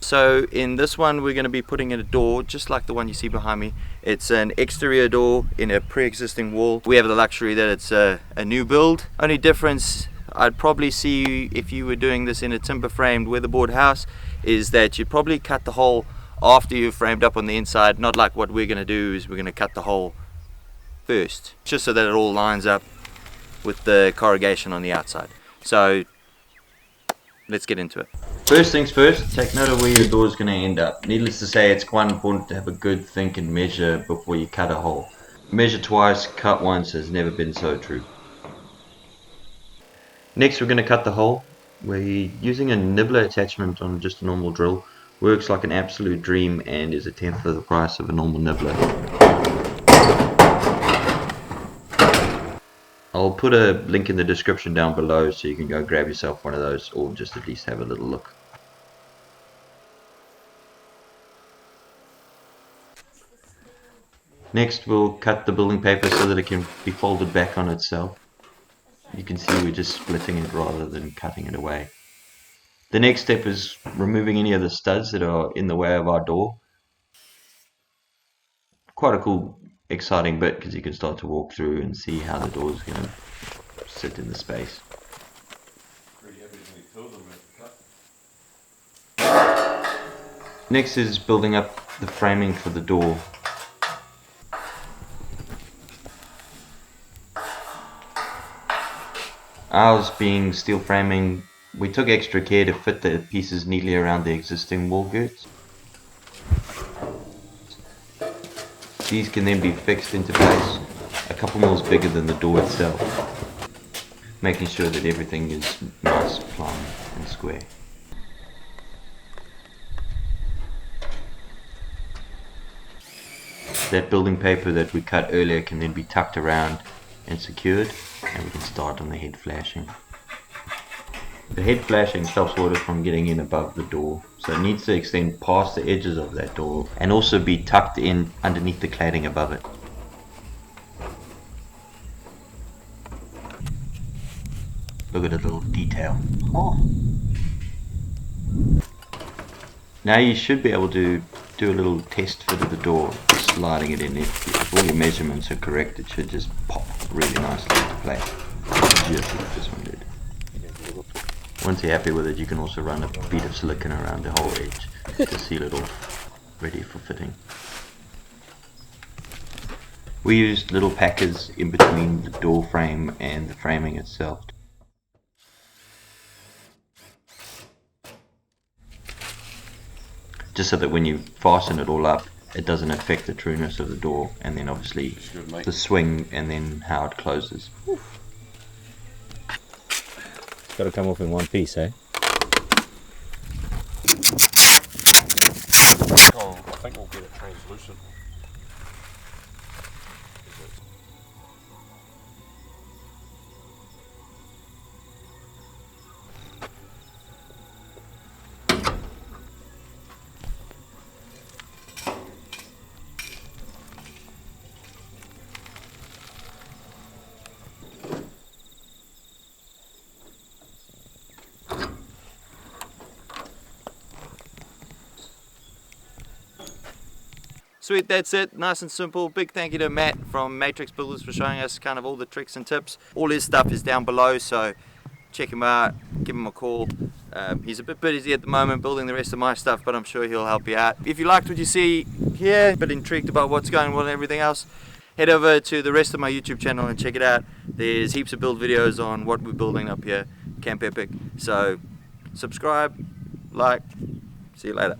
So in this one we're going to be putting in a door just like the one you see behind me. It's an exterior door in a pre-existing wall. We have the luxury that it's a new build. Only difference I'd probably see if you were doing this in a timber framed weatherboard house is that you'd probably cut the hole after you've framed up on the inside, not like what we're going to do is we're going to cut the hole first, just so that it all lines up with the corrugation on the outside. So let's get into it. First things first, take note of where your door is going to end up. Needless to say, it's quite important to have a good think and measure before you cut a hole. Measure twice, cut once has never been so true. Next we're going to cut the hole. We're using a Nibbler attachment on just a normal drill. Works like an absolute dream and is a tenth of the price of a normal nibbler. I'll put a link in the description down below so you can go grab yourself one of those or just at least have a little look. Next we'll cut the building paper so that it can be folded back on itself. You can see we're just splitting it rather than cutting it away. The next step is removing any of the studs that are in the way of our door. Quite a cool, exciting bit because you can start to walk through and see how the door is going to sit in the space. Next is building up the framing for the door. Ours being steel framing, we took extra care to fit the pieces neatly around the existing wall girts. These can then be fixed into place a couple mils bigger than the door itself, making sure that everything is nice, plumb and square. That building paper that we cut earlier can then be tucked around and secured, and we can start on the head flashing. The head flashing stops water from getting in above the door, so it needs to extend past the edges of that door and also be tucked in underneath the cladding above it. Look at the little detail. Oh. Now you should be able to do a little test fit of the door, sliding it in. If all your measurements are correct, it should just pop really nicely into place, just like this one did. Once you're happy with it, you can also run a bead of silicone around the whole edge to seal it off, ready for fitting. We used little packers in between the door frame and the framing itself. Just so that when you fasten it all up, it doesn't affect the trueness of the door, and then obviously the swing and then how it closes. It's got to come off in one piece, eh? Oh, I think we'll get it translucent. Sweet, that's it, nice and simple. Big thank you to Matt from Matrix Builders for showing us kind of all the tricks and tips. All his stuff is down below, so check him out, give him a call. He's a bit busy at the moment building the rest of my stuff, but I'm sure he'll help you out. If you liked what you see here, a bit intrigued about what's going on and everything else, head over to the rest of my YouTube channel and check it out. There's heaps of build videos on what we're building up here, Camp Epic. So subscribe, like, see you later.